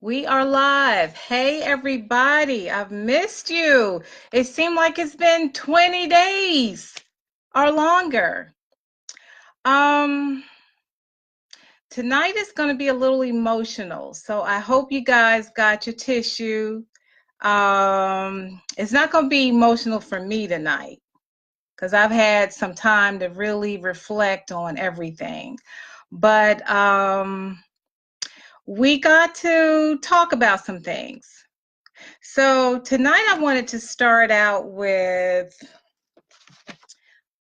We are live. Hey, everybody. I've missed you. It seemed like it's been 20 days or longer. Um, Tonight is going to be a little emotional. So I hope you guys got your tissue. It's not going to be emotional for me tonight because I've had some time to really reflect on everything. But we got to talk about some things. So tonight I wanted to start out with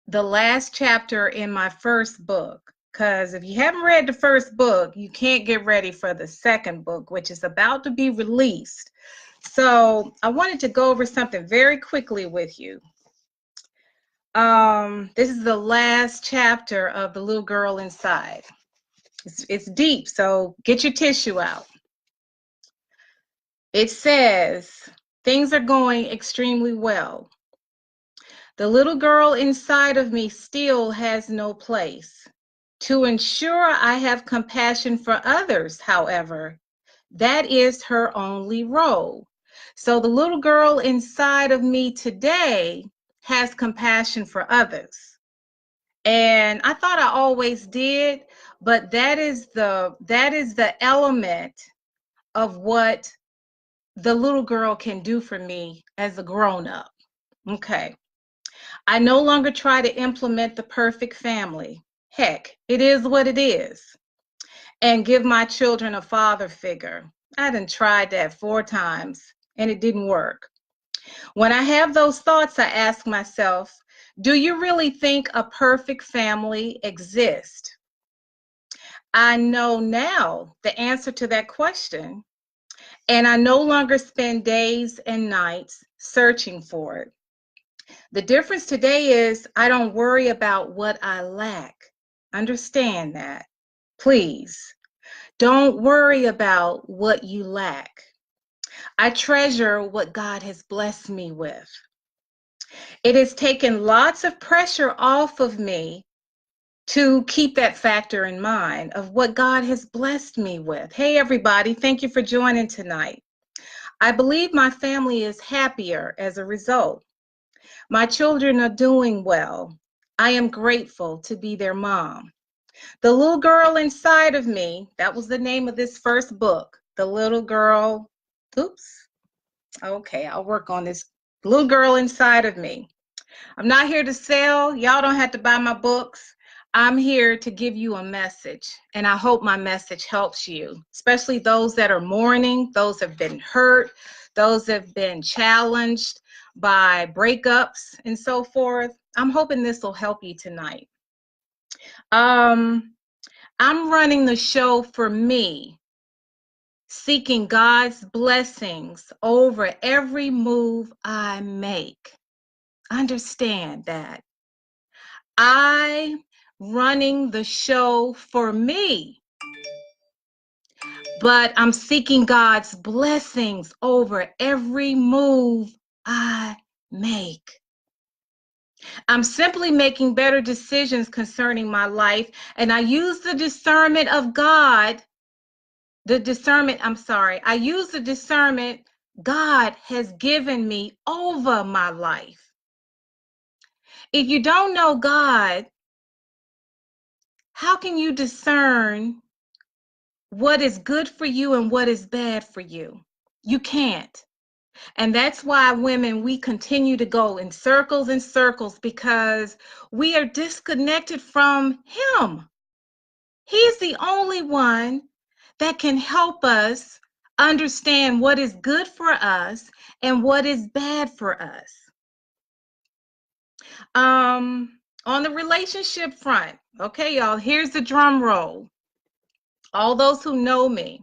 the last chapter in my first book, because if you haven't read the first book, you can't get ready for the second book, which is about to be released. So I wanted to go over something very quickly with you. This is the last chapter of The Little Girl Inside. It's deep, so get your tissue out. It says, things are going extremely well. The little girl inside of me still has no place. To ensure I have compassion for others, however, that is her only role. So the little girl inside of me today has compassion for others. And I thought I always did, but that is the element of what the little girl can do for me as a grown-up. Okay. I no longer try to implement the perfect family. Heck, it is what it is. And give my children a father figure. I done tried that 4 times and it didn't work. When I have those thoughts, I ask myself, do you really think a perfect family exists? I know now the answer to that question, and I no longer spend days and nights searching for it. The difference today is I don't worry about what I lack. Understand that. Please, don't worry about what you lack. I treasure what God has blessed me with. It has taken lots of pressure off of me to keep that factor in mind of what God has blessed me with. Hey, everybody, thank you for joining tonight. I believe my family is happier as a result. My children are doing well. I am grateful to be their mom. The little girl inside of me, that was the name of this first book. The little girl, oops, okay, I'll work on this. Little girl inside of me. I'm not here to sell. Y'all don't have to buy my books. I'm here to give you a message, and I hope my message helps you, especially those that are mourning, those that have been hurt, those that have been challenged by breakups and so forth. I'm hoping this will help you tonight. I'm running the show for me, seeking God's blessings over every move I make. Understand that. I running the show for me, but I'm seeking God's blessings over every move I make. I'm simply making better decisions concerning my life, and I use the discernment of God, I use the discernment God has given me over my life. If you don't know God, how can you discern what is good for you and what is bad for you? You can't. And that's why women, we continue to go in circles and circles because we are disconnected from Him. He's the only one that can help us understand what is good for us and what is bad for us. On the relationship front, okay, y'all, here's the drum roll. All those who know me,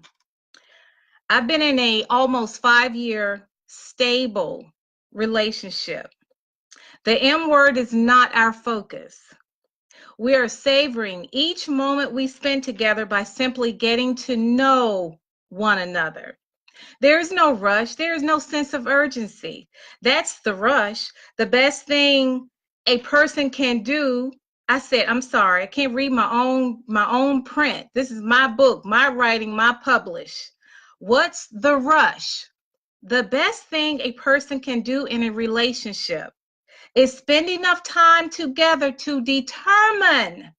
I've been in a almost 5-year stable relationship. The M word is not our focus. We are savoring each moment we spend together by simply getting to know one another. There is no rush. There is no sense of urgency. That's the rush. The best thing a person can do, I'm sorry, I can't read my own print. This is my book, my writing, my publish. What's the rush? The best thing a person can do in a relationship is spend enough time together to determine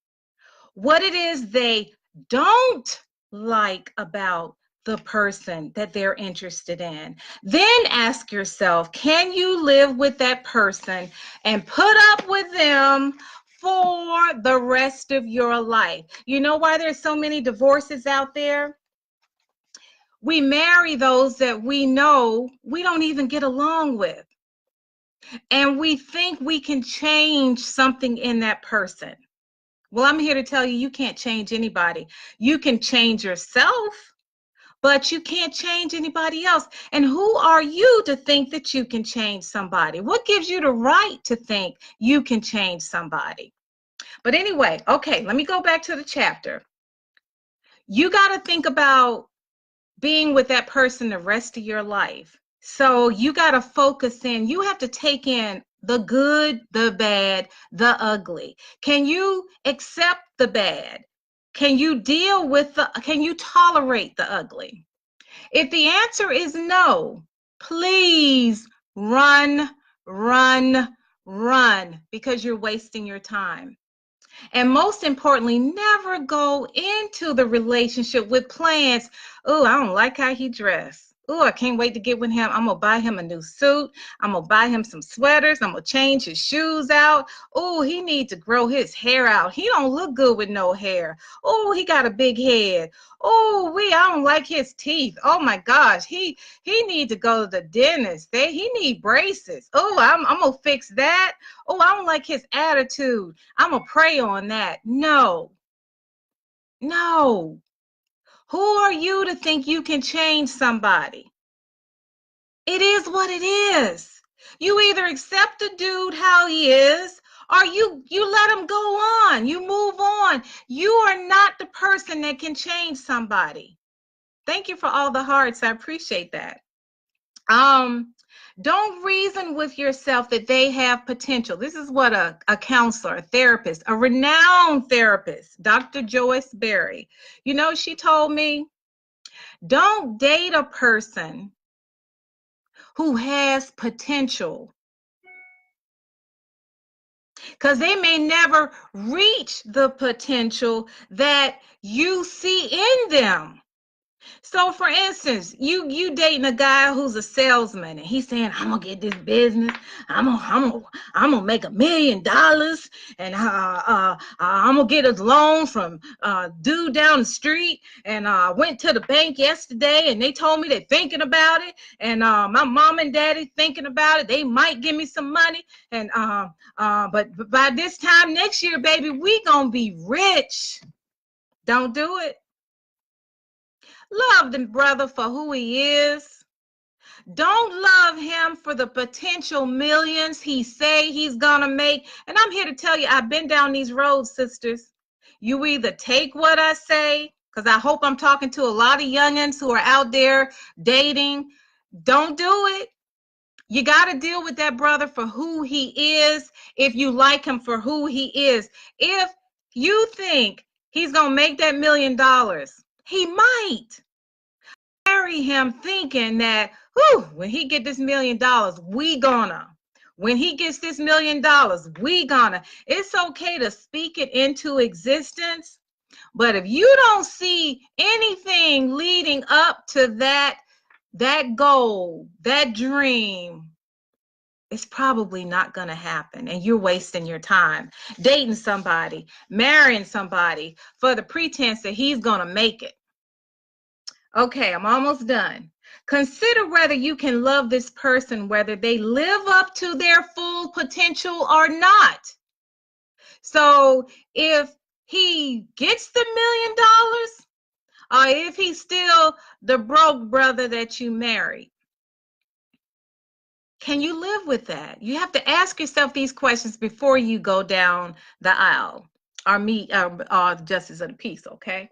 what it is they don't like about the person that they're interested in. Then ask yourself, can you live with that person and put up with them for the rest of your life? You know why there's so many divorces out there? We marry those that we know we don't even get along with. And we think we can change something in that person. Well, I'm here to tell you, you can't change anybody. You can change yourself, but you can't change anybody else. And who are you to think that you can change somebody? What gives you the right to think you can change somebody? But anyway, okay, let me go back to the chapter. You got to think about being with that person the rest of your life. So you got to focus in. You have to take in the good, the bad, the ugly. Can you accept the bad? Can you deal with can you tolerate the ugly? If the answer is no, please run, run, run, because you're wasting your time. And most importantly, never go into the relationship with plans. Oh, I don't like how he dressed. Oh, I can't wait to get with him. I'm going to buy him a new suit. I'm going to buy him some sweaters. I'm going to change his shoes out. Oh, he needs to grow his hair out. He don't look good with no hair. Oh, he got a big head. Oh, I don't like his teeth. Oh my gosh, he needs to go to the dentist. He need braces. Oh, I'm going to fix that. Oh, I don't like his attitude. I'm going to pray on that. No. No. Who are you to think you can change somebody? It is what it is. You either accept the dude how he is, or you let him go on. You move on. You are not the person that can change somebody. Thank you for all the hearts. I appreciate that. Don't reason with yourself that they have potential. This is what a counselor, a therapist, a renowned therapist, Dr. Joyce Berry, you know, she told me, don't date a person who has potential, because they may never reach the potential that you see in them. So for instance, you dating a guy who's a salesman and he's saying, I'm gonna get this business, I'm gonna make $1 million, and I'm gonna get a loan from dude down the street, and I went to the bank yesterday and they told me they're thinking about it, and my mom and daddy thinking about it, they might give me some money, and but by this time next year, baby, we gonna be rich. Don't do it. Love the brother for who he is. Don't love him for the potential millions he say he's gonna make. And I'm here to tell you, I've been down these roads, sisters. You either take what I say, because I hope I'm talking to a lot of youngins who are out there dating. Don't do it. You got to deal with that brother for who he is, if you like him for who he is. If you think he's gonna make that $1 million, he might. Marry him thinking that, whew, when he get this $1 million, we gonna. When he gets this $1 million, we gonna. It's okay to speak it into existence, but if you don't see anything leading up to that goal, that dream, it's probably not going to happen, and you're wasting your time dating somebody, marrying somebody for the pretense that he's going to make it. Okay, I'm almost done. Consider whether you can love this person, whether they live up to their full potential or not. So if he gets the $1 million, or if he's still the broke brother that you married, can you live with that? You have to ask yourself these questions before you go down the aisle or meet the justice of the peace, okay?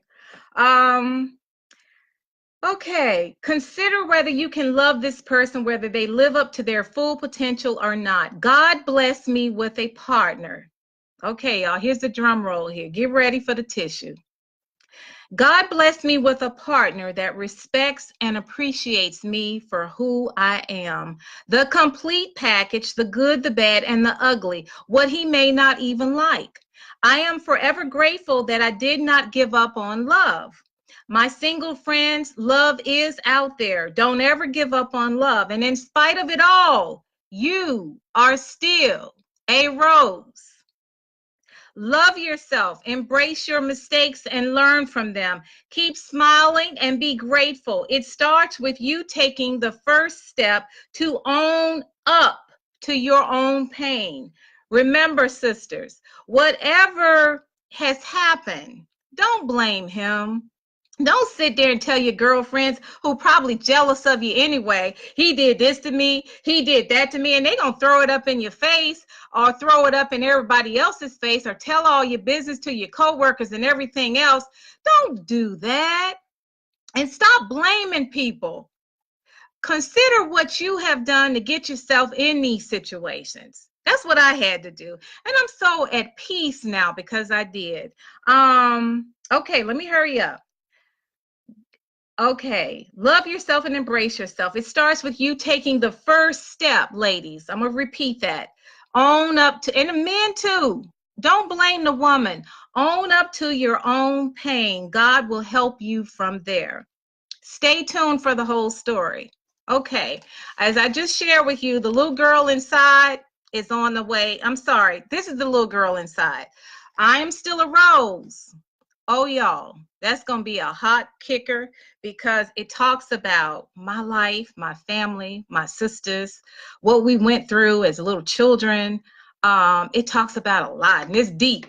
Okay, consider whether you can love this person, whether they live up to their full potential or not. God bless me with a partner. Okay, y'all, here's the drum roll here. Get ready for the tissue. God blessed me with a partner that respects and appreciates me for who I am. The complete package, the good, the bad, and the ugly, what he may not even like. I am forever grateful that I did not give up on love. My single friends, love is out there. Don't ever give up on love. And in spite of it all, you are still a rose. Love yourself, embrace your mistakes and learn from them. Keep smiling and be grateful. It starts with you taking the first step to own up to your own pain. Remember, sisters, whatever has happened, don't blame him. Don't sit there and tell your girlfriends who probably jealous of you anyway, he did this to me, he did that to me, and they gonna throw it up in your face or throw it up in everybody else's face or tell all your business to your coworkers and everything else. Don't do that. And stop blaming people. Consider what you have done to get yourself in these situations. That's what I had to do. And I'm so at peace now because I did. Okay, let me hurry up. Okay, love yourself and embrace yourself. It starts with you taking the first step, ladies. I'm going to repeat that. Own up to, and the men too. Don't blame the woman. Own up to your own pain. God will help you from there. Stay tuned for the whole story. Okay, as I just shared with you, the little girl inside is on the way. I'm sorry, this is the little girl inside. I am still a rose. Oh, y'all, that's going to be a hot kicker because it talks about my life, my family, my sisters, what we went through as little children. It talks about a lot, and it's deep.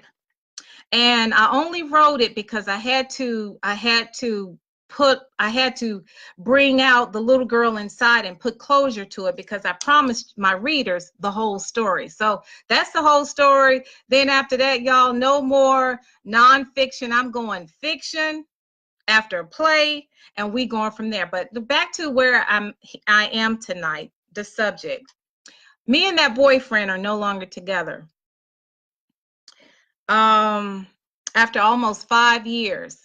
And I only wrote it because I had to bring out the little girl inside and put closure to it because I promised my readers the whole story. So that's the whole story. Then after that, y'all, no more nonfiction. I'm going fiction after play, and we going from there. But back to where I am tonight, the subject. Me and that boyfriend are no longer together. After almost 5 years.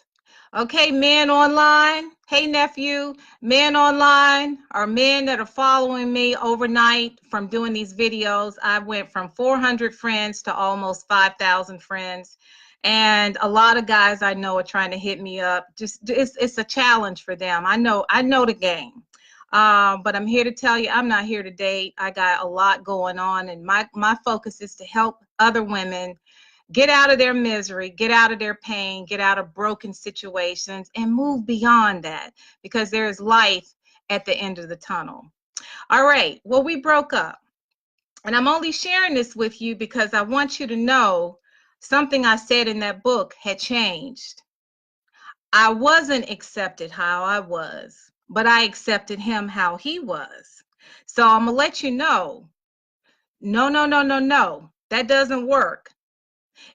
Okay, men online. Hey, nephew, men online are men that are following me overnight from doing these videos. I went from 400 friends to almost 5,000 friends. And a lot of guys I know are trying to hit me up. Just it's a challenge for them. I know the game. But I'm here to tell you, I'm not here to date. I got a lot going on, and my focus is to help other women get out of their misery, get out of their pain, get out of broken situations, and move beyond that because there is life at the end of the tunnel. All right, well, we broke up. And I'm only sharing this with you because I want you to know something I said in that book had changed. I wasn't accepted how I was, but I accepted him how he was. So I'm going to let you know, no, that doesn't work.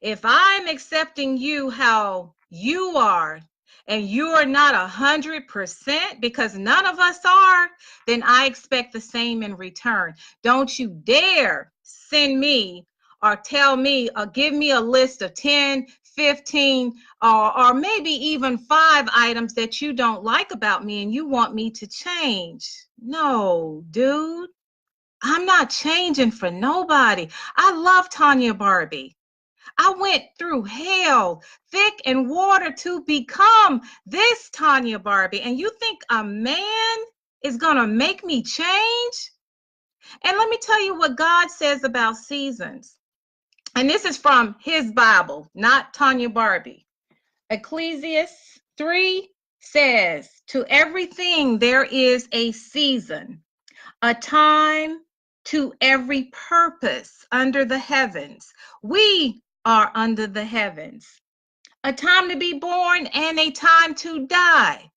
If I'm accepting you how you are and you are not 100%, because none of us are, then I expect the same in return. Don't you dare send me or tell me or give me a list of 10, 15, or maybe even 5 items that you don't like about me and you want me to change. No, dude, I'm not changing for nobody. I love Tanya Barbie. I went through hell, thick and water to become this Tanya Barbie. And you think a man is going to make me change? And let me tell you what God says about seasons. And this is from his Bible, not Tanya Barbie. Ecclesiastes 3 says, to everything there is a season, a time to every purpose under the heavens. We are under the heavens. A time to be born and a time to die.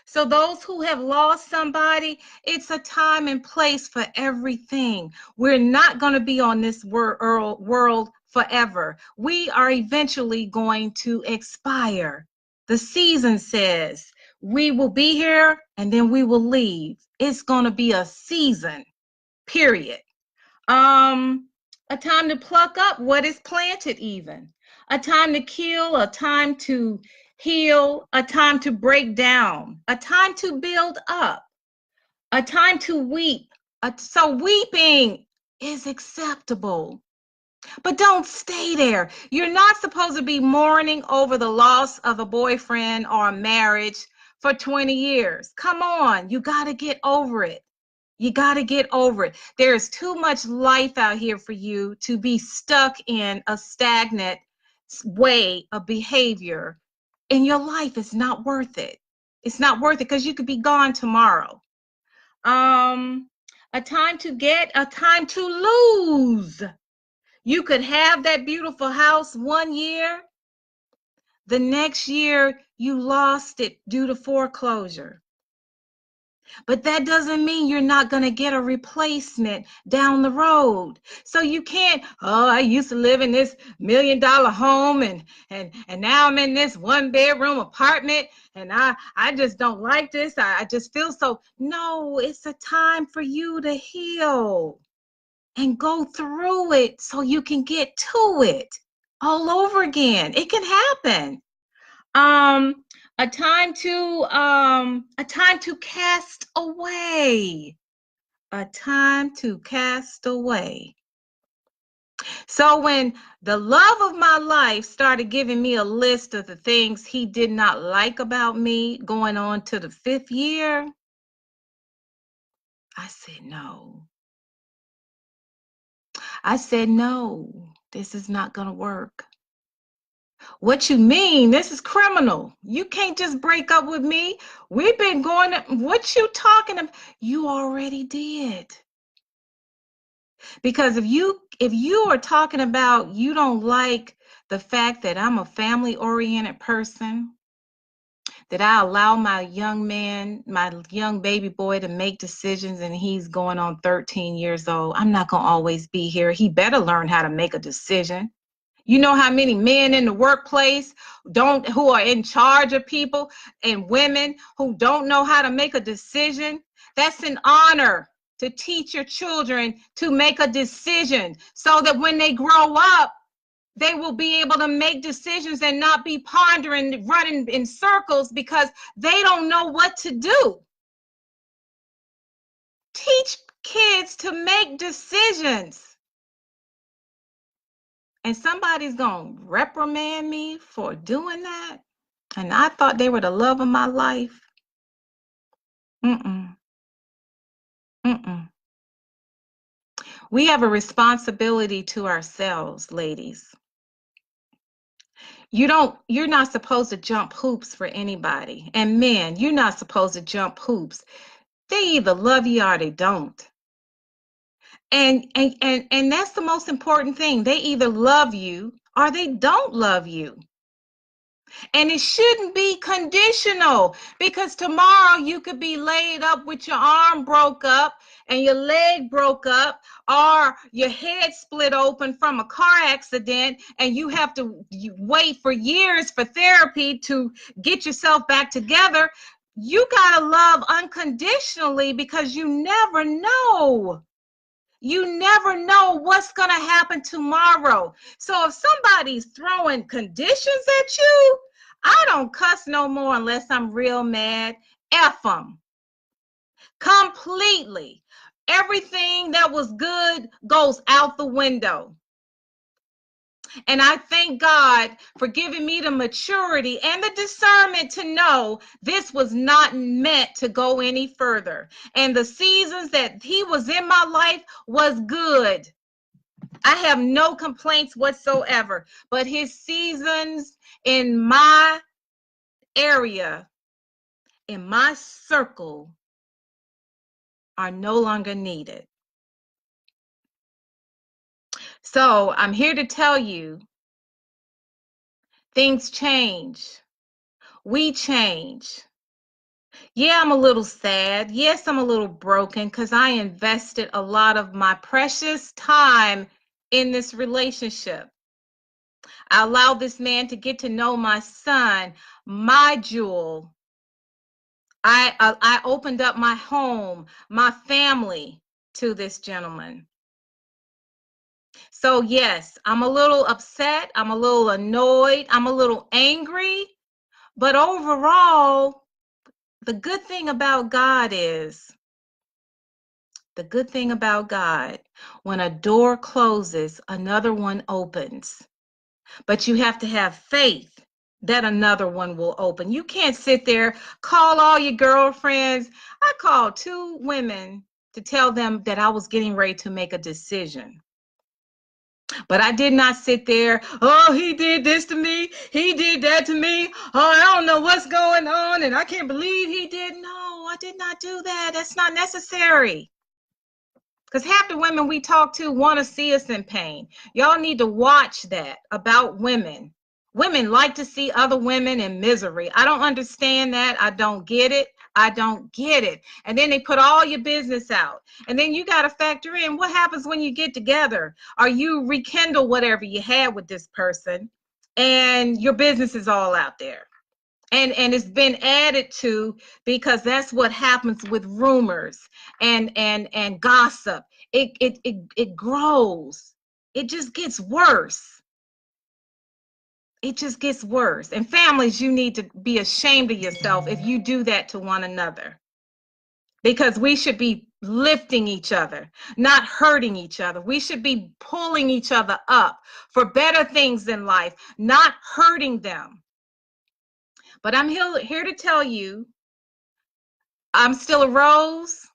So those who have lost somebody, it's a time and place for everything. We're not going to be on this world forever. We are eventually going to expire. The season says we will be here and then we will leave. It's going to be a season, period. A time to pluck up what is planted, even a time to kill, a time to heal, a time to break down, a time to build up, a time to weep. So weeping is acceptable, but don't stay there. You're not supposed to be mourning over the loss of a boyfriend or a marriage for 20 years. Come on, you got to get over it. You got to get over it. There's too much life out here for you to be stuck in a stagnant way of behavior in your life. It's not worth it. It's not worth it because you could be gone tomorrow. Um, a time to get, a time to lose. You could have that beautiful house one year. The next year, you lost it due to foreclosure. But that doesn't mean you're not going to get a replacement down the road. So you can't, oh, I used to live in this $1 million home and now I'm in this 1-bedroom apartment and I just don't like this. I just feel so. No, it's a time for you to heal and go through it so you can get to it all over again. It can happen. Um, a time to cast away. A time to cast away. So when the love of my life started giving me a list of the things he did not like about me going on to the 5th year, I said no. I said no, this is not going to work. What you mean? This is criminal. You can't just break up with me. We've been going to, what you talking about? You already did. Because if you are talking about you don't like the fact that I'm a family-oriented person, that I allow my young man, my young baby boy to make decisions and he's going on 13 years old, I'm not going to always be here. He better learn how to make a decision. You know how many men in the workplace who are in charge of people and women who don't know how to make a decision? That's an honor to teach your children to make a decision so that when they grow up, they will be able to make decisions and not be pondering, running in circles because they don't know what to do. Teach kids to make decisions. And somebody's going to reprimand me for doing that. And I thought they were the love of my life. Mm-mm. Mm-mm. We have a responsibility to ourselves, ladies. You're not supposed to jump hoops for anybody. And men, you're not supposed to jump hoops. They either love you or they don't. And that's the most important thing. They either love you or they don't love you. And it shouldn't be conditional because tomorrow you could be laid up with your arm broke up and your leg broke up or your head split open from a car accident and you have to wait for years for therapy to get yourself back together. You got to love unconditionally because you never know. You never know what's going to happen tomorrow. So if somebody's throwing conditions at you, I don't cuss no more unless I'm real mad. F them. Completely. Everything that was good goes out the window. And I thank God for giving me the maturity and the discernment to know this was not meant to go any further. And the seasons that he was in my life was good. I have no complaints whatsoever. But his seasons in my area, in my circle, are no longer needed. So I'm here to tell you, things change. We change. Yeah, I'm a little sad. Yes, I'm a little broken because I invested a lot of my precious time in this relationship. I allowed this man to get to know my son, my jewel. I opened up my home, my family to this gentleman. So yes, I'm a little upset. I'm a little annoyed. I'm a little angry. But overall, the good thing about God is, when a door closes, another one opens. But you have to have faith that another one will open. You can't sit there, call all your girlfriends. I called 2 women to tell them that I was getting ready to make a decision. But I did not sit there, oh, he did this to me, he did that to me, oh, I don't know what's going on, and I can't believe he did. No, I did not do that. That's not necessary. Because half the women we talk to want to see us in pain. Y'all need to watch that about women. Women like to see other women in misery. I don't understand that. I don't get it. I don't get it. And then they put all your business out. And then you got to factor in what happens when you get together, or you rekindle whatever you had with this person, and your business is all out there. And it's been added to, because that's what happens with rumors and gossip. It grows. It just gets worse. It just gets worse. And families, you need to be ashamed of yourself if you do that to one another, because we should be lifting each other, not hurting each other. We should be pulling each other up for better things in life, not hurting them. But I'm here to tell you, I'm Still a Rose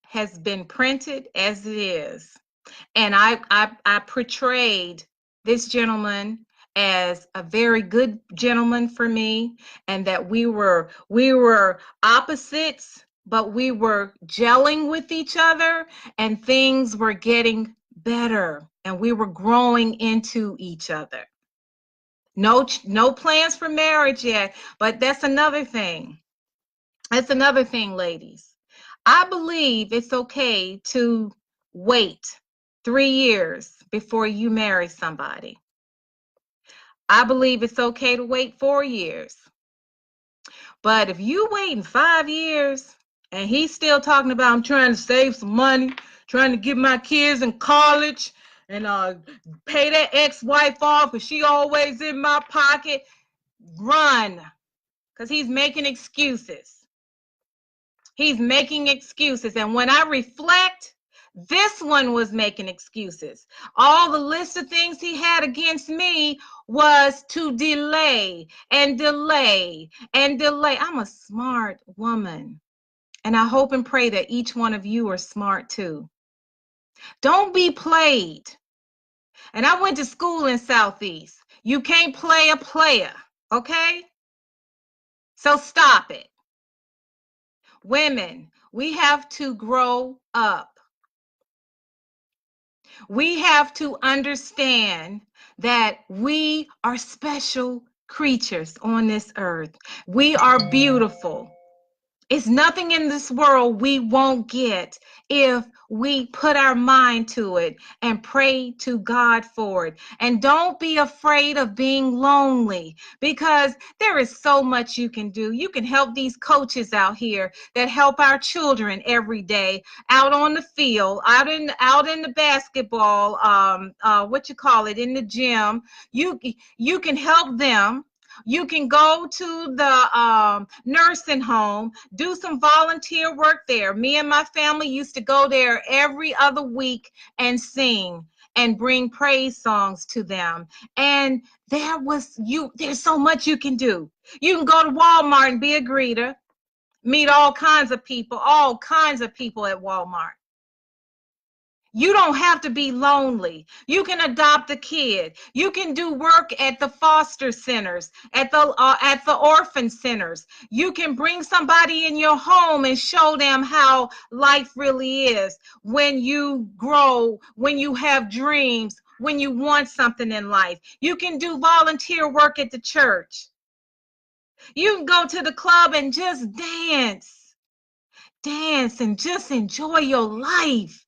has been printed as it is. And I portrayed this gentleman as a very good gentleman for me, and that we were opposites, but we were gelling with each other, and things were getting better, and we were growing into each other. No plans for marriage yet, but that's another thing. That's another thing, ladies. I believe it's okay to wait 3 years before you marry somebody. I believe it's okay to wait 4 years. But if you waiting 5 years and he's still talking about, I'm trying to save some money, trying to get my kids in college, and pay that ex-wife off, because she always in my pocket, run. Because he's making excuses. He's making excuses. And when I reflect, this one was making excuses. All the list of things he had against me was to delay and delay and delay. I'm a smart woman, and I hope and pray that each one of you are smart too. Don't be played. And I went to school in Southeast. You can't play a player, okay? So stop it. Women, we have to grow up. We have to understand that we are special creatures on this earth. We are beautiful. It's nothing in this world we won't get if we put our mind to it and pray to God for it. And don't be afraid of being lonely, because there is so much you can do. You can help these coaches out here that help our children every day out on the field, out in the basketball, in the gym. You can help them. You can go to the nursing home, do some volunteer work there. Me and my family used to go there every other week and sing and bring praise songs to them. And there's so much you can do. You can go to Walmart and be a greeter, meet all kinds of people at Walmart. You don't have to be lonely. You can adopt a kid. You can do work at the foster centers, at the orphan centers. You can bring somebody in your home and show them how life really is. When you grow, when you have dreams, when you want something in life. You can do volunteer work at the church. You can go to the club and just dance and just enjoy your life.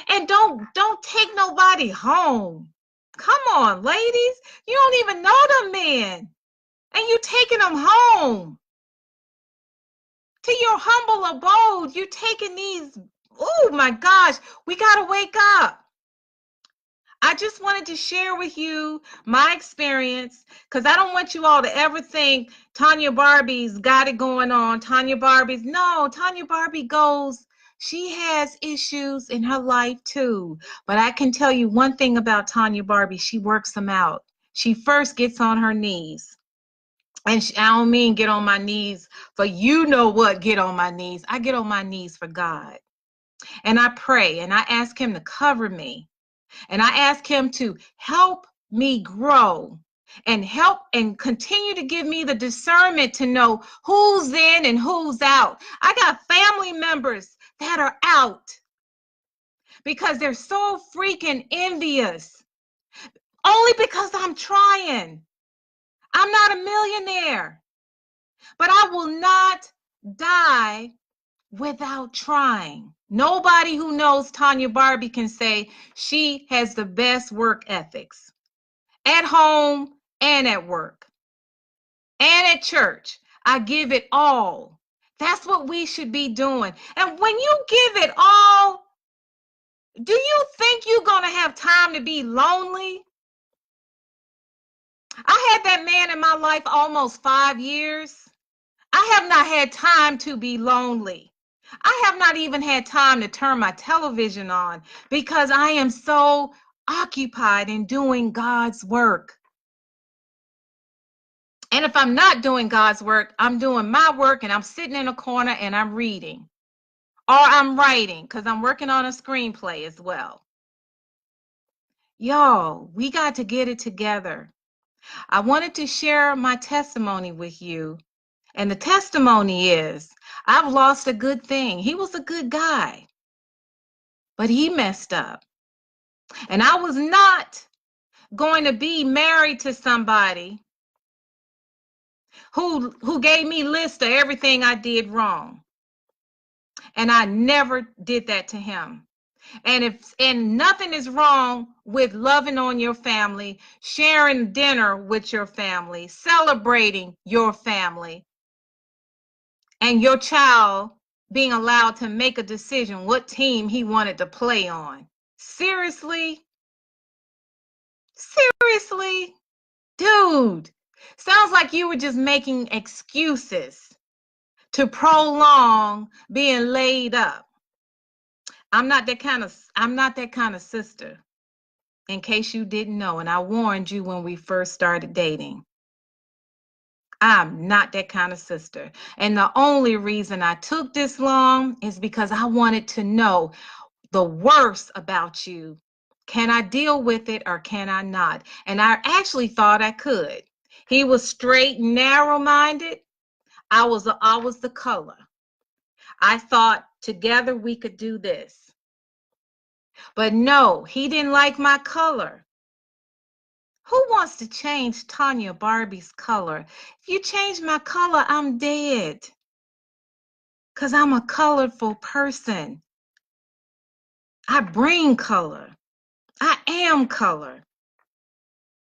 And don't take nobody home. Come on, ladies. You don't even know the men, and you taking them home to your humble abode. You taking these. Oh my gosh, we gotta wake up. I just wanted to share with you my experience because I don't want you all to ever think Tanya Barbie's got it going on. No, Tanya Barbie she has issues in her life too. But I can tell you one thing about Tanya Barbie, she works them out. She first gets on her knees. And I don't mean get on my knees for you know what, get on my knees. I get on my knees for God. And I pray and I ask him to cover me. And I ask him to help me grow and help and continue to give me the discernment to know who's in and who's out. I got family members that are out because they're so freaking envious. Only because I'm trying. I'm not a millionaire, but I will not die without trying. Nobody who knows Tanya Barbie can say she has the best work ethics at home and at work and at church. I give it all. That's what we should be doing. And when you give it all, do you think you're going to have time to be lonely? I had that man in my life almost 5 years. I have not had time to be lonely. I have not even had time to turn my television on because I am so occupied in doing God's work. And if I'm not doing God's work, I'm doing my work and I'm sitting in a corner and I'm reading or I'm writing because I'm working on a screenplay as well. Y'all, we got to get it together. I wanted to share my testimony with you. And the testimony is I've lost a good thing. He was a good guy, but he messed up. And I was not going to be married to somebody who gave me list of everything I did wrong. And I never did that to him. And nothing is wrong with loving on your family, sharing dinner with your family, celebrating your family, and your child being allowed to make a decision what team he wanted to play on. Seriously? Seriously? Dude, sounds like you were just making excuses to prolong being laid up. I'm not that kind of sister, in case you didn't know, and I warned you when we first started dating. I'm not that kind of sister. And the only reason I took this long is because I wanted to know the worst about you. Can I deal with it or can I not? And I actually thought I could. He was straight, narrow-minded. I was the color. I thought together we could do this. But no, he didn't like my color. Who wants to change Tanya Barbie's color? If you change my color, I'm dead. Because I'm a colorful person. I bring color. I am color.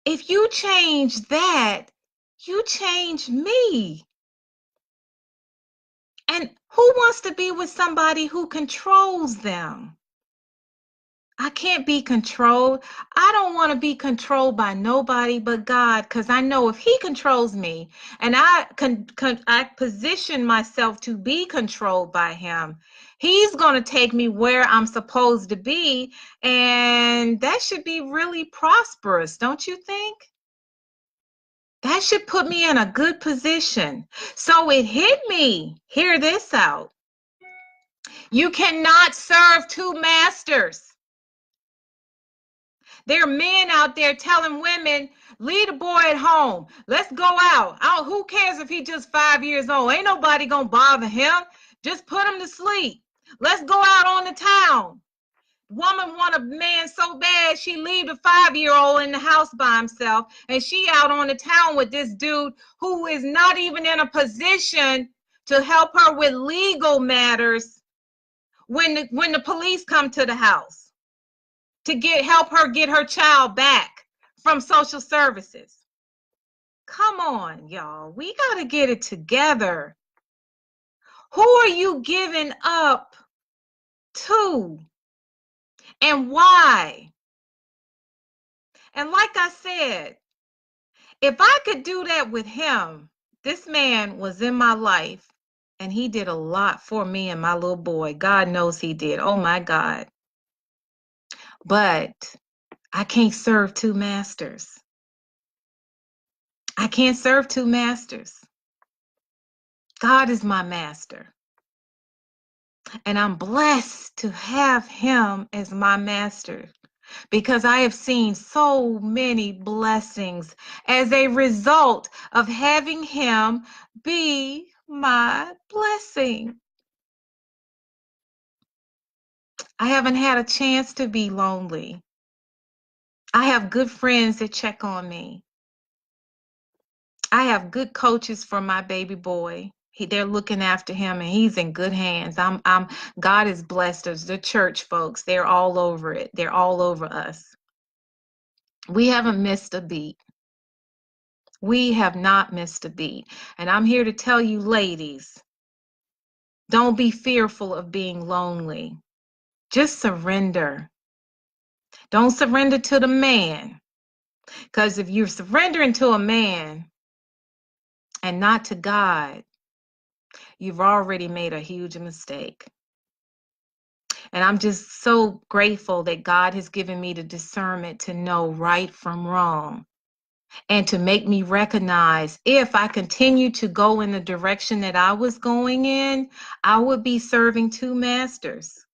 If you change that, you change me. And who wants to be with somebody who controls them? I can't be controlled. I don't want to be controlled by nobody but God, because I know if he controls me and I position myself to be controlled by him, he's going to take me where I'm supposed to be, and that should be really prosperous, don't you think? That should put me in a good position. So it hit me. Hear this out. You cannot serve two masters. There are men out there telling women, leave the boy at home. Let's go out. Who cares if he's just 5 years old? Ain't nobody gonna bother him. Just put him to sleep. Let's go out on the town. Woman want a man so bad she leave the 5-year-old in the house by himself, and she out on the town with this dude who is not even in a position to help her with legal matters when the police come to the house to help her get her child back from social services. Come on, y'all. We got to get it together. Who are you giving up to? And why? And like I said, if I could do that with him, this man was in my life and he did a lot for me and my little boy. God knows he did. Oh my God. But I can't serve two masters. I can't serve two masters. God is my master. And I'm blessed to have him as my master because I have seen so many blessings as a result of having him be my blessing. I haven't had a chance to be lonely. I have good friends that check on me. I have good coaches for my baby boy. They're looking after him and he's in good hands. God has blessed us. The church folks, they're all over it. They're all over us. We haven't missed a beat. We have not missed a beat. And I'm here to tell you, ladies, don't be fearful of being lonely. Just surrender. Don't surrender to the man. Because if you're surrendering to a man and not to God, you've already made a huge mistake. And I'm just so grateful that God has given me the discernment to know right from wrong and to make me recognize if I continue to go in the direction that I was going in, I would be serving two masters.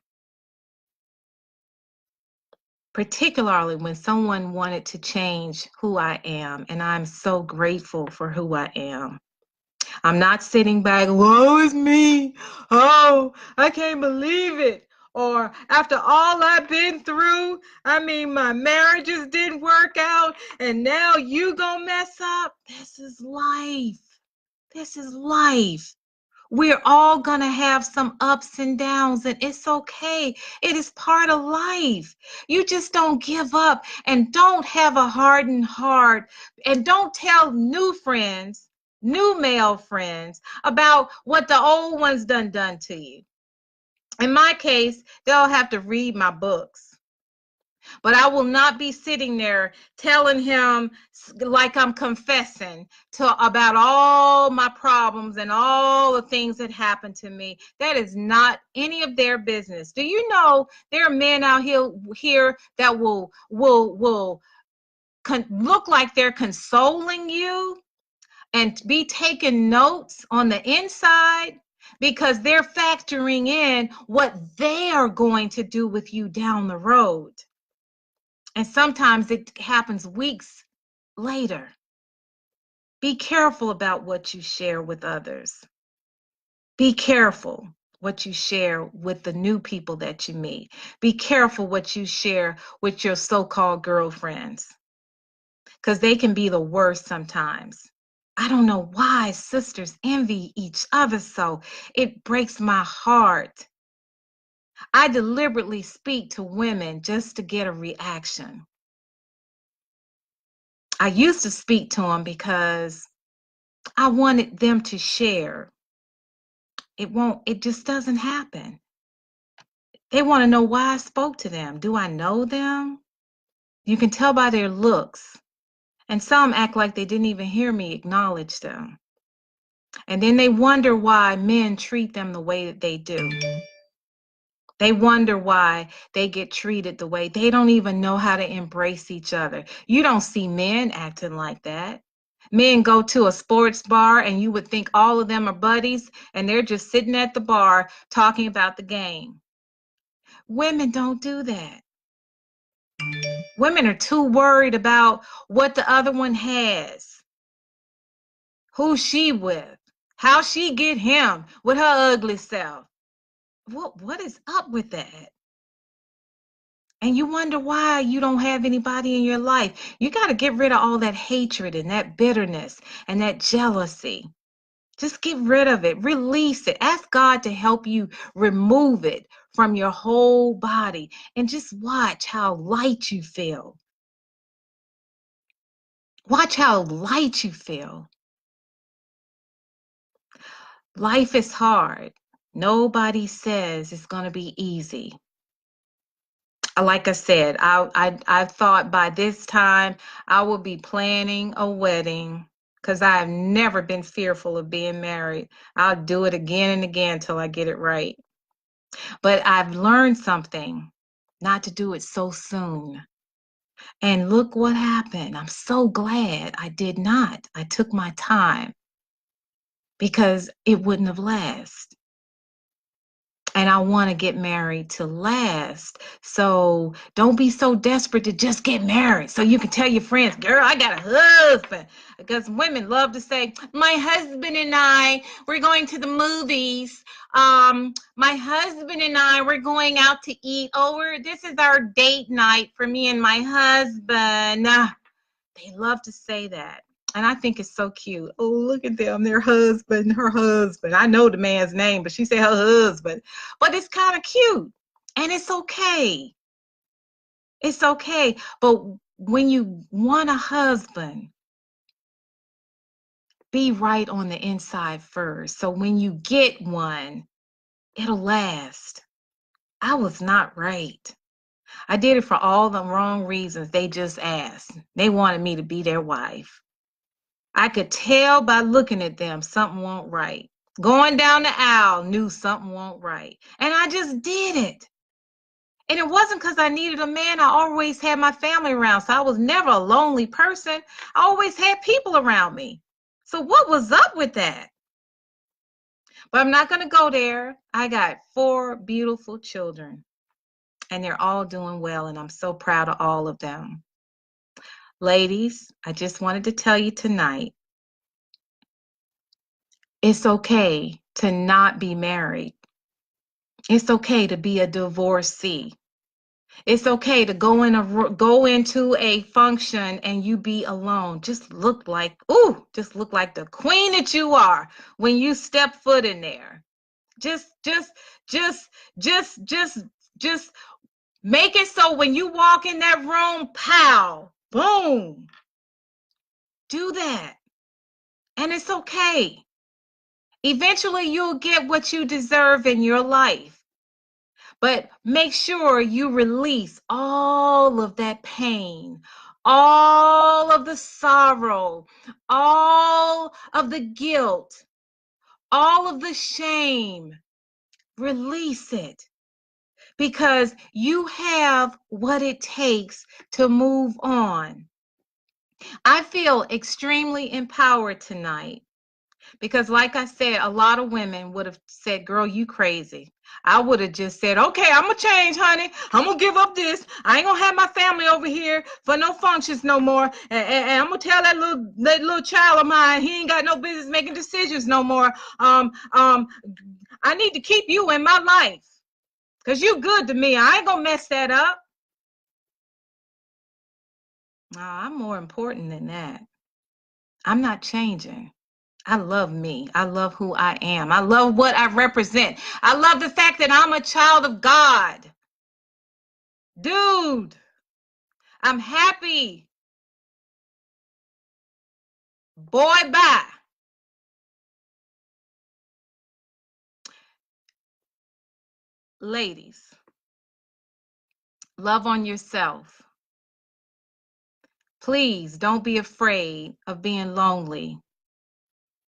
Particularly when someone wanted to change who I am, and I'm so grateful for who I am. I'm not sitting back, woe is me. Oh, I can't believe it. Or after all I've been through, I mean, my marriages didn't work out, and now you gonna mess up. This is life. This is life. We're all gonna have some ups and downs, and it's okay. It is part of life. You just don't give up and don't have a hardened heart, and don't tell new friends, new male friends, about what the old ones done to you. In my case, they'll have to read my books. But I will not be sitting there telling him like I'm confessing about all my problems and all the things that happened to me. That is not any of their business. Do you know there are men out here that will look like they're consoling you and be taking notes on the inside because they're factoring in what they are going to do with you down the road. And sometimes it happens weeks later. Be careful about what you share with others. Be careful what you share with the new people that you meet. Be careful what you share with your so-called girlfriends, because they can be the worst sometimes. I don't know why sisters envy each other so. It breaks my heart. I deliberately speak to women just to get a reaction. I used to speak to them because I wanted them to share. It just doesn't happen. They want to know why I spoke to them. Do I know them? You can tell by their looks. And some act like they didn't even hear me acknowledge them. And then they wonder why men treat them the way that they do. They wonder why they get treated the way. They don't even know how to embrace each other. You don't see men acting like that. Men go to a sports bar and you would think all of them are buddies and they're just sitting at the bar talking about the game. Women don't do that. Women are too worried about what the other one has, who she with, how she get him with her ugly self. What is up with that? And you wonder why you don't have anybody in your life. You got to get rid of all that hatred and that bitterness and that jealousy. Just get rid of it. Release it. Ask God to help you remove it from your whole body and just watch how light you feel. Watch how light you feel. Life is hard. Nobody says it's going to be easy. like I said, I thought by this time I would be planning a wedding because I've never been fearful of being married. I'll do it again and again till I get it right. But I've learned something, not to do it so soon. And look what happened. I'm so glad I did not. I took my time because it wouldn't have lasted. And I want to get married to last. So don't be so desperate to just get married so you can tell your friends, girl, I got a husband. Because women love to say, my husband and I, we're going to the movies. My husband and I, we're going out to eat. Oh, this is our date night for me and my husband. They love to say that. And I think it's so cute. Oh, look at them, their husband, her husband. I know the man's name, but she said her husband. But it's kind of cute. And it's okay. It's okay. But when you want a husband, be right on the inside first. So when you get one, it'll last. I was not right. I did it for all the wrong reasons. They just asked. They wanted me to be their wife. I could tell by looking at them something won't right. Going down the aisle, knew something won't right. And I just did it. And it wasn't because I needed a man. I always had my family around. So I was never a lonely person. I always had people around me. So what was up with that? But I'm not going to go there. I got 4 beautiful children. And they're all doing well. And I'm so proud of all of them. Ladies, I just wanted to tell you tonight, it's okay to not be married. It's okay to be a divorcee. It's okay to go into a function and you be alone. Just look like the queen that you are when you step foot in there. Just make it so when you walk in that room, pow, boom. Do that. And it's okay. Eventually you'll get what you deserve in your life. But make sure you release all of that pain, all of the sorrow, all of the guilt, all of the shame. Release it because you have what it takes to move on. I feel extremely empowered tonight. Because like I said, a lot of women would have said, girl, you crazy. I would have just said, okay, I'm going to change, honey. I'm going to give up this. I ain't going to have my family over here for no functions no more. And I'm going to tell that little child of mine, he ain't got no business making decisions no more. I need to keep you in my life because you good to me. I ain't going to mess that up. No, I'm more important than that. I'm not changing. I love me. I love who I am. I love what I represent. I love the fact that I'm a child of God. Dude, I'm happy. Boy, bye. Ladies, love on yourself. Please don't be afraid of being lonely.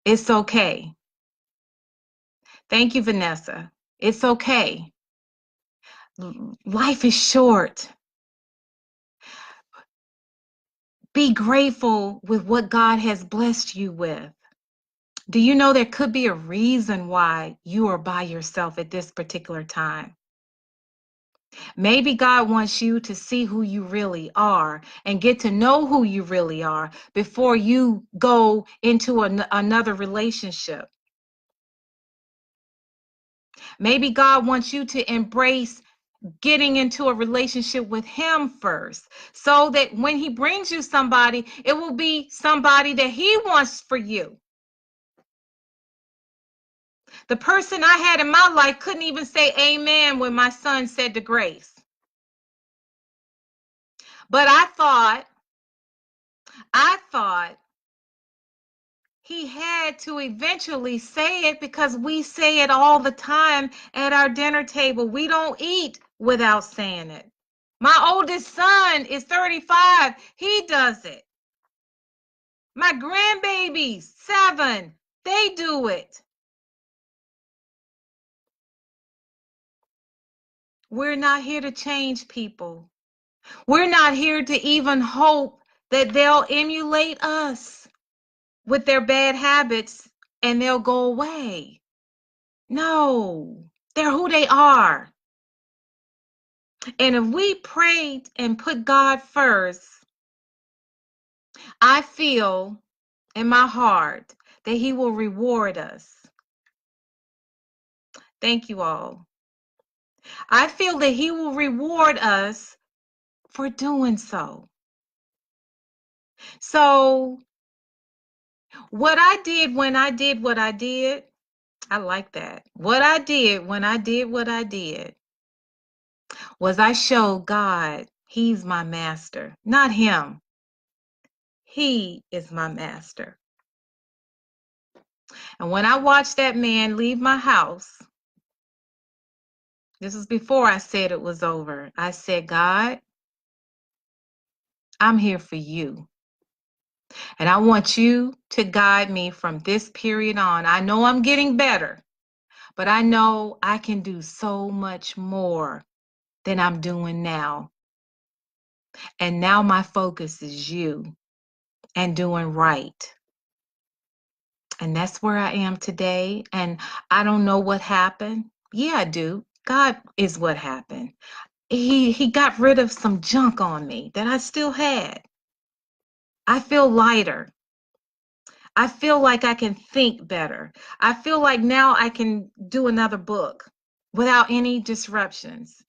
It's okay. Thank you, Vanessa. It's okay. Life is short. Be grateful with what God has blessed you with. Do you know there could be a reason why you are by yourself at this particular time? Maybe God wants you to see who you really are and get to know who you really are before you go into another relationship. Maybe God wants you to embrace getting into a relationship with him first so that when he brings you somebody, it will be somebody that he wants for you. The person I had in my life couldn't even say amen when my son said the grace. But I thought he had to eventually say it because we say it all the time at our dinner table. We don't eat without saying it. My oldest son is 35. He does it. My grandbabies, 7, they do it. We're not here to change people. We're not here to even hope that they'll emulate us with their bad habits and they'll go away. No, they're who they are. And if we prayed and put God first, I feel in my heart that He will reward us. Thank you all. I feel that He will reward us for doing so. So, what I did when I did what I did, I like that. What I did when I did what I did was I showed God He's my master, not him. He is my master. And when I watched that man leave my house, this was before I said it was over. I said, God, I'm here for you. And I want you to guide me from this period on. I know I'm getting better, but I know I can do so much more than I'm doing now. And now my focus is you and doing right. And that's where I am today. And I don't know what happened. Yeah, I do. God is what happened. He got rid of some junk on me that I still had. I feel lighter. I feel like I can think better. I feel like now I can do another book without any disruptions.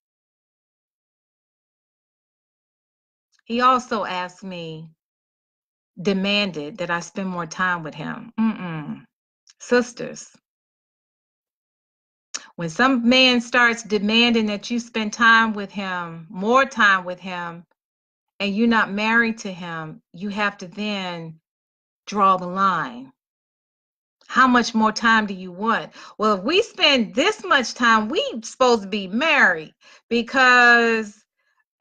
He also asked me, demanded that I spend more time with him. Sisters, when some man starts demanding that you spend time with him, more time with him, and you're not married to him, you have to then draw the line. How much more time do you want? Well, if we spend this much time, we supposed to be married, because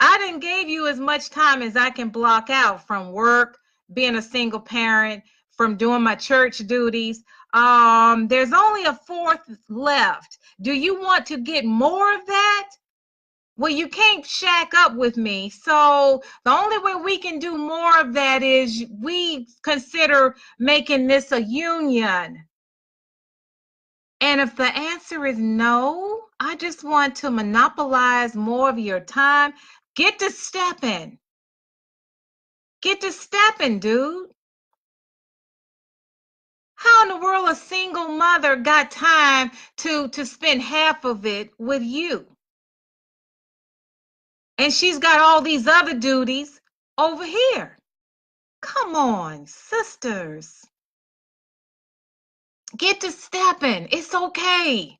I didn't give you as much time as I can block out from work, being a single parent, from doing my church duties. There's only a fourth left. Do you want to get more of that? Well, you can't shack up with me. So the only way we can do more of that is we consider making this a union. And if the answer is no, I just want to monopolize more of your time, get to stepping. Get to stepping, dude. How in the world a single mother got time to spend half of it with you? And she's got all these other duties over here. Come on, sisters. Get to stepping. It's okay.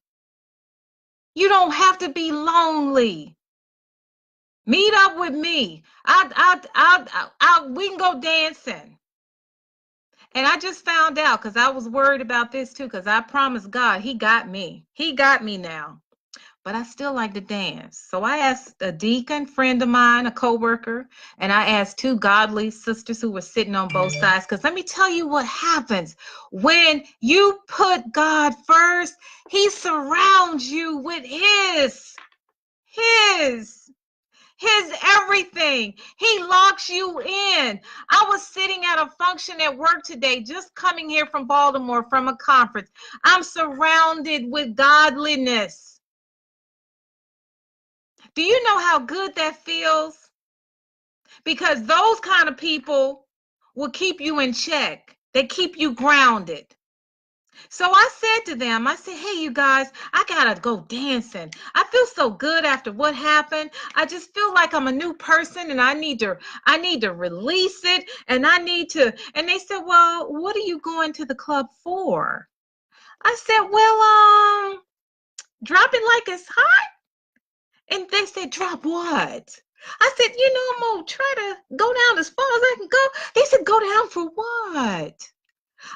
You don't have to be lonely. Meet up with me. We can go dancing. And I just found out, because I was worried about this too, because I promised God, He got me. He got me now. But I still like to dance. So I asked a deacon friend of mine, a co-worker, and I asked 2 godly sisters who were sitting on both sides. Because let me tell you what happens. When you put God first, He surrounds you with His everything. He locks you in. I was sitting at a function at work today, just coming here from Baltimore from a conference. I'm surrounded with godliness. Do you know how good that feels? Because those kind of people will keep you in check. They keep you grounded. So I said to them, I said, hey, you guys, I gotta go dancing. I feel so good after what happened. I just feel like I'm a new person, and I need to release it, and and they said, well, what are you going to the club for? I said, well, drop it like it's hot. And they said, drop what? I said, I'm gonna try to go down as far as I can go. They said, go down for what?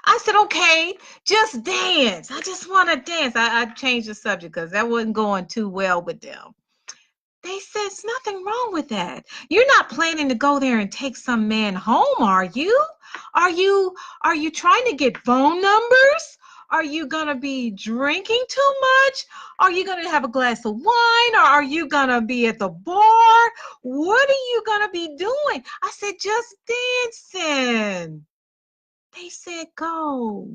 I said, okay, just dance. I just want to dance. I changed the subject because that wasn't going too well with them. They said, "There's nothing wrong with that. You're not planning to go there and take some man home, are you? Are you are you trying to get phone numbers? Are you going to be drinking too much? Are you going to have a glass of wine, or are you going to be at the bar? What are you going to be doing?" I said, "Just dancing." They said, "Go.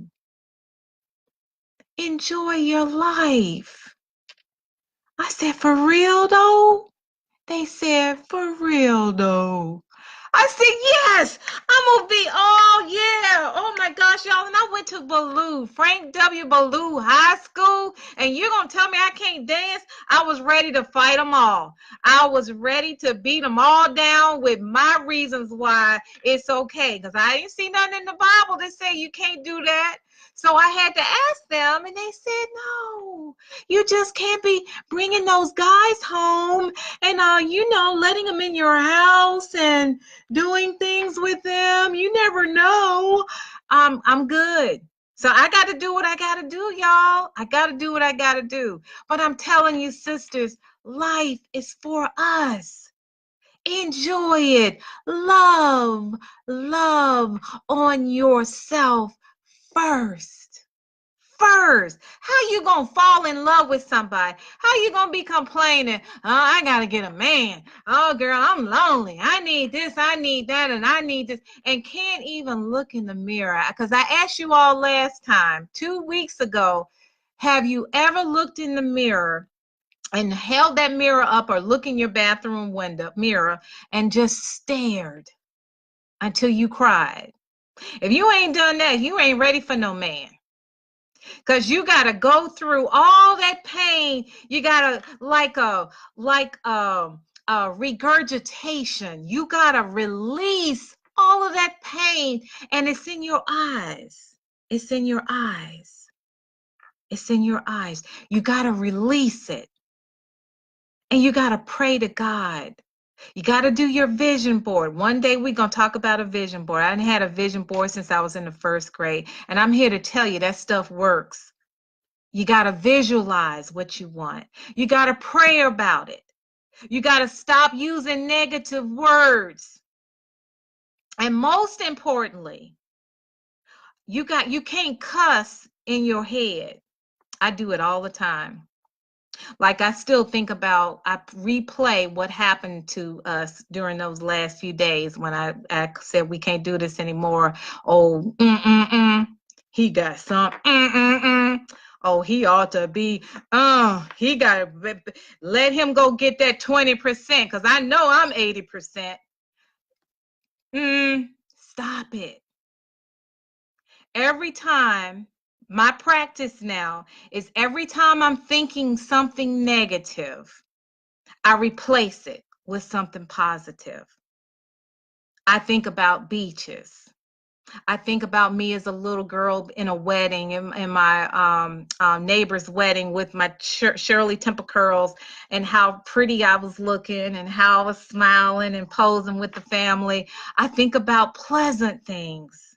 Enjoy your life." I said, "For real though?" They said, "For real though." I said, "Yes, I'm gonna be, oh yeah, oh my gosh, y'all." And I went to Ballou, Frank W. Ballou High School, and you're gonna tell me I can't dance? I was ready to fight them all. I was ready to beat them all down with my reasons why it's okay, because I didn't see nothing in the Bible that say you can't do that. So I had to ask them, and they said, "No, you just can't be bringing those guys home and letting them in your house and doing things with them. You never know." I'm good. So I got to do what I got to do, y'all. I got to do what I got to do. But I'm telling you, sisters, life is for us. Enjoy it. Love on yourself first. How you gonna fall in love with somebody? How you gonna be complaining, "Oh, I gotta get a man. Oh, girl, I'm lonely. I need this, I need that, and I need this," and can't even look in the mirror? Because I asked you all last time, 2 weeks ago, have you ever looked in the mirror and held that mirror up, or look in your bathroom window mirror and just stared until you cried? If you ain't done that, you ain't ready for no man. Because you got to go through all that pain. You got to, like a regurgitation. You got to release all of that pain, and it's in your eyes. It's in your eyes. It's in your eyes. You got to release it, and you got to pray to God. You got to do your vision board. One day we're going to talk about a vision board. I hadn't had a vision board since I was in the first grade, and I'm here to tell you that stuff works. You got to visualize what you want. You got to pray about it. You got to stop using negative words. And most importantly, you can't cuss in your head. I do it all the time. Like, I still think about, I replay what happened to us during those last few days when I said we can't do this anymore. Oh, he got some, oh, he ought to be, he got to let him go get that 20%, because I know I'm 80%. Stop it. Every time, my practice now is every time I'm thinking something negative, I replace it with something positive. I think about beaches. I think about me as a little girl in a wedding, in my neighbor's wedding, with my Shirley Temple curls, and how pretty I was looking, and how I was smiling and posing with the family. I think about pleasant things.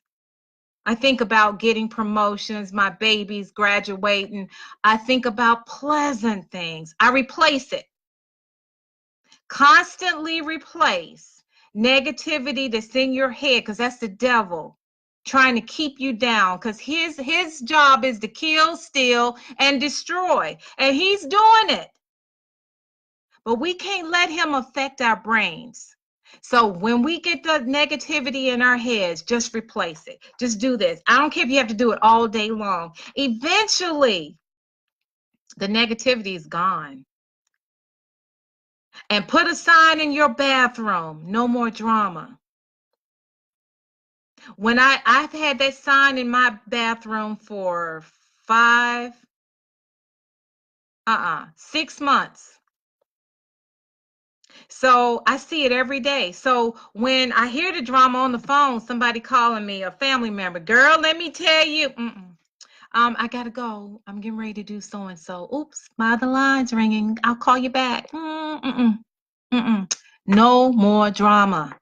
I think about getting promotions, my babies graduating. I think about pleasant things. I replace it. Constantly replace negativity that's in your head, because that's the devil trying to keep you down, because his job is to kill, steal, and destroy, and he's doing it. But we can't let him affect our brains. So when we get the negativity in our heads, just replace it. Just do this. I don't care if you have to do it all day long. Eventually, the negativity is gone. And put a sign in your bathroom, "No more drama." When I've had that sign in my bathroom for 6 months. So I see it every day. So when I hear the drama on the phone, somebody calling me, a family member, "Girl, let me tell you, I gotta go. I'm getting ready to do so and so. Oops, my other line's ringing. I'll call you back." No more drama.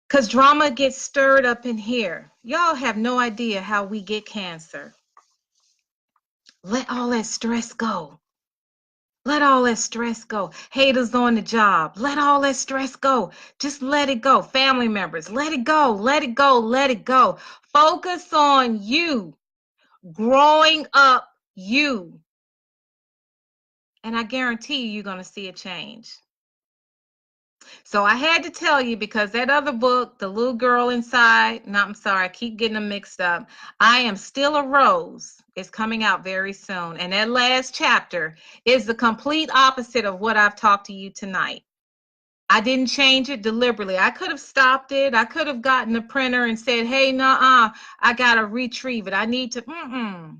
Because drama gets stirred up in here. Y'all have no idea how we get cancer. Let all that stress go. Let all that stress go. Haters on the job. Let all that stress go. Just let it go. Family members, let it go. Let it go. Let it go. Focus on you, growing up you. And I guarantee you're going to see a change. So I had to tell you because that other book, The Little Girl Inside, no, I'm sorry, I keep getting them mixed up. I Am Still a Rose is coming out very soon. And that last chapter is the complete opposite of what I've talked to you tonight. I didn't change it deliberately. I could have stopped it. I could have gotten the printer and said, hey, nah, I got to retrieve it. I need to, I'm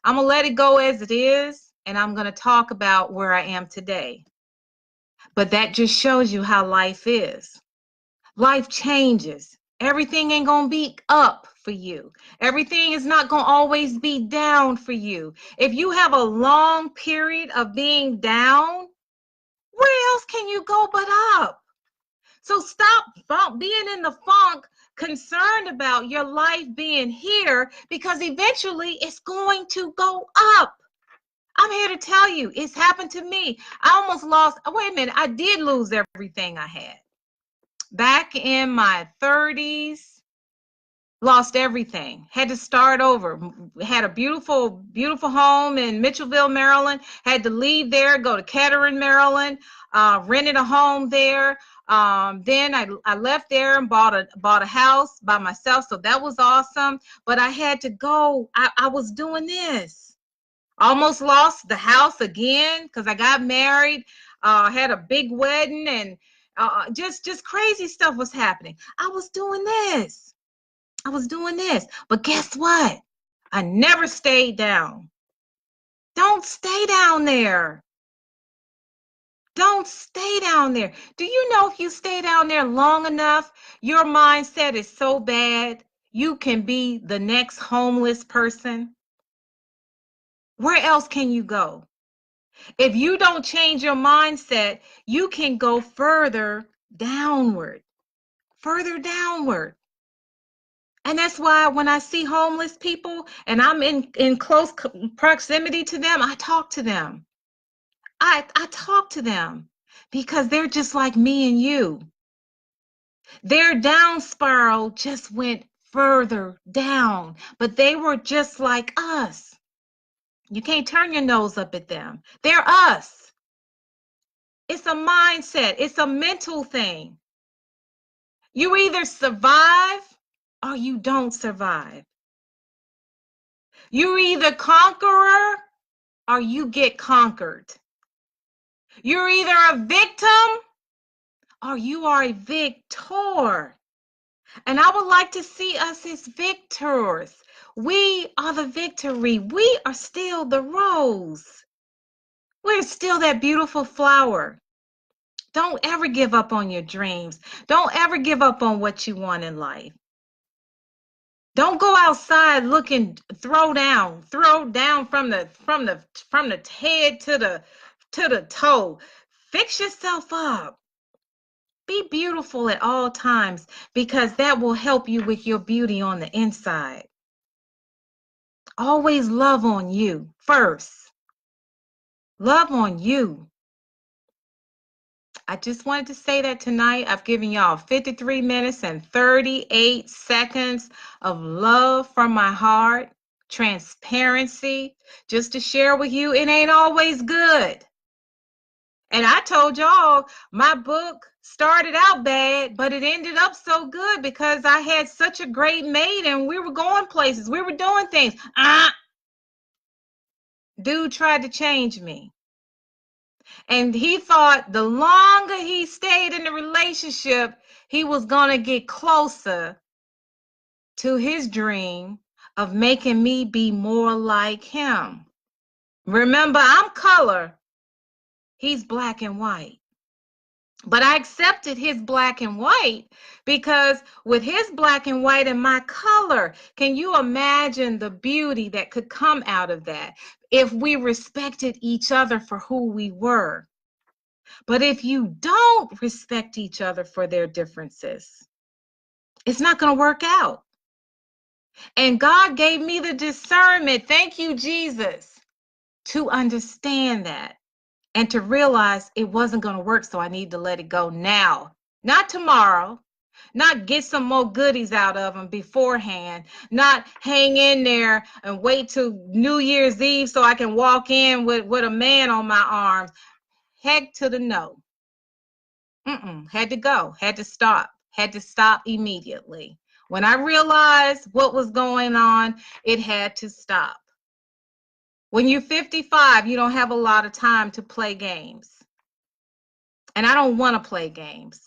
going to let it go as it is. And I'm going to talk about where I am today. But that just shows you how life is. Life changes. Everything ain't going to be up for you. Everything is not going to always be down for you. If you have a long period of being down, where else can you go but up? So stop being in the funk, concerned about your life being here, because eventually it's going to go up. I'm here to tell you, it's happened to me. I almost lost, wait a minute, I did lose everything I had. Back in my 30s, lost everything. Had to start over. Had a beautiful, beautiful home in Mitchellville, Maryland. Had to leave there, go to Kettering, Maryland. Rented a home there. Then I left there and bought a house by myself. So that was awesome. But I had to go. I was doing this. Almost lost the house again because I got married, had a big wedding, and just crazy stuff was happening. I was doing this. But guess what? I never stayed down. Don't stay down there. Don't stay down there. Do you know if you stay down there long enough, your mindset is so bad, you can be the next homeless person? Where else can you go? If you don't change your mindset, you can go further downward. And that's why when I see homeless people and I'm in close proximity to them, I talk to them. I talk to them because they're just like me and you. Their down spiral just went further down, but they were just like us. You can't turn your nose up at them. They're us. It's a mindset. It's a mental thing. You either survive or you don't survive. You're either conqueror or you get conquered. You're either a victim or you are a victor. And I would like to see us as victors. We are the victory. We are still the rose. We're still that beautiful flower. Don't ever give up on your dreams. Don't ever give up on what you want in life. Don't go outside looking, throw down from the head to the toe. Fix yourself up. Be beautiful at all times because that will help you with your beauty on the inside. Always love on you first. Love on you. I just wanted to say that tonight. I've given y'all 53 minutes and 38 seconds of love from my heart, transparency, just to share with you. It ain't always good. And I told y'all my book started out bad, but it ended up so good because I had such a great mate and we were going places. We were doing things. Dude tried to change me. And he thought the longer he stayed in the relationship, he was going to get closer to his dream of making me be more like him. Remember, I'm color. He's black and white. But I accepted his black and white because with his black and white and my color, can you imagine the beauty that could come out of that if we respected each other for who we were? But if you don't respect each other for their differences, it's not going to work out. And God gave me the discernment, thank you, Jesus, to understand that. and to realize it wasn't going to work, so I need to let it go now, not tomorrow, not get some more goodies out of them beforehand, not hang in there and wait till New Year's Eve so I can walk in with a man on my arms. Heck to the no. Had to go, had to stop immediately. When I realized what was going on, it had to stop. When you're 55, you don't have a lot of time to play games. And I don't want to play games.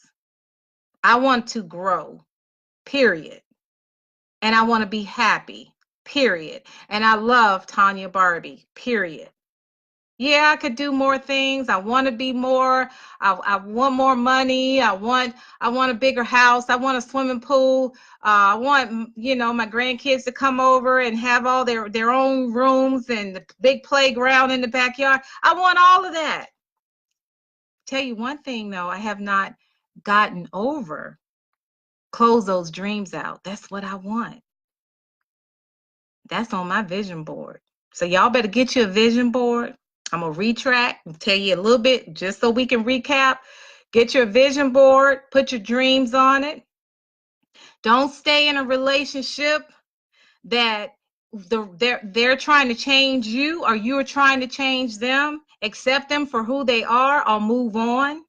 I want to grow, period. And I want to be happy, period. And I love Tanya Barbie, period. Yeah, I could do more things. I want to be more. I want more money. I want a bigger house. I want a swimming pool. I want, my grandkids to come over and have all their own rooms and the big playground in the backyard. I want all of that. Tell you one thing though, I have not gotten over. Close those dreams out. That's what I want. That's on my vision board. So y'all better get you a vision board. I'm going to retract and tell you a little bit just so we can recap. Get your vision board, put your dreams on it. Don't stay in a relationship that they're trying to change you or you're trying to change them. Accept them for who they are or move on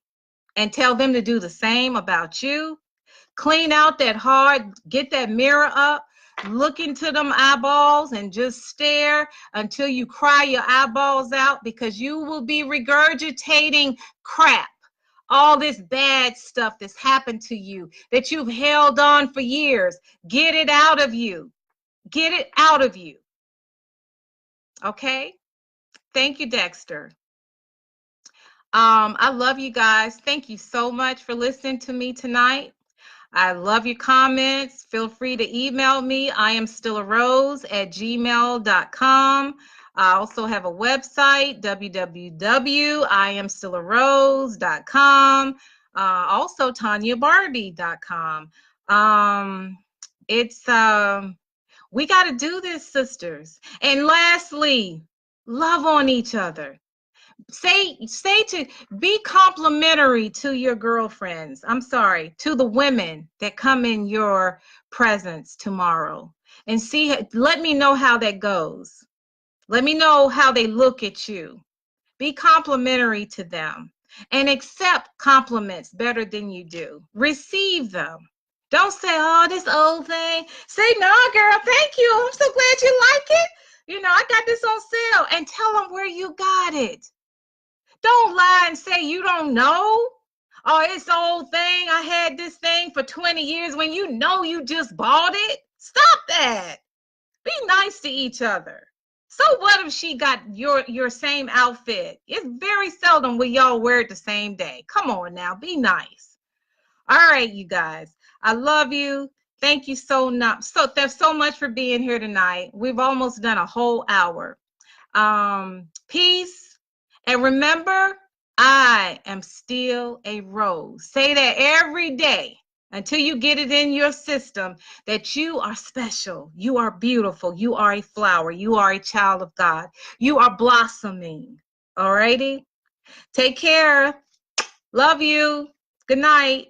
and tell them to do the same about you. Clean out that heart, get that mirror up. Look into them eyeballs and just stare until you cry your eyeballs out, because you will be regurgitating crap. All this bad stuff that's happened to you that you've held on for years. Get it out of you. Get it out of you. Okay? Thank you, Dexter. I love you guys. Thank you so much for listening to me tonight. I love your comments. Feel free to email me. I am stillarose@gmail.com. I also have a website, www.iamstillarose.com. Also TanyaBarbie.com. We got to do this, sisters. And lastly, love on each other. Be complimentary to your girlfriends. I'm sorry, to the women that come in your presence tomorrow, and let me know how that goes. Let me know how they look at you. Be complimentary to them and accept compliments better than you do. Receive them. Don't say, oh, this old thing. Say, no, girl, thank you. I'm so glad you like it. I got this on sale, and tell them where you got it. Don't lie and say you don't know. Oh, it's an old thing. I had this thing for 20 years when you know you just bought it. Stop that. Be nice to each other. So what if she got your same outfit? It's very seldom will y'all wear it the same day. Come on now, be nice. All right, you guys. I love you. Thank you so much. There's so much for being here tonight. We've almost done a whole hour. Peace. And remember, I am still a rose. Say that every day until you get it in your system that you are special. You are beautiful. You are a flower. You are a child of God. You are blossoming. All righty? Take care. Love you. Good night.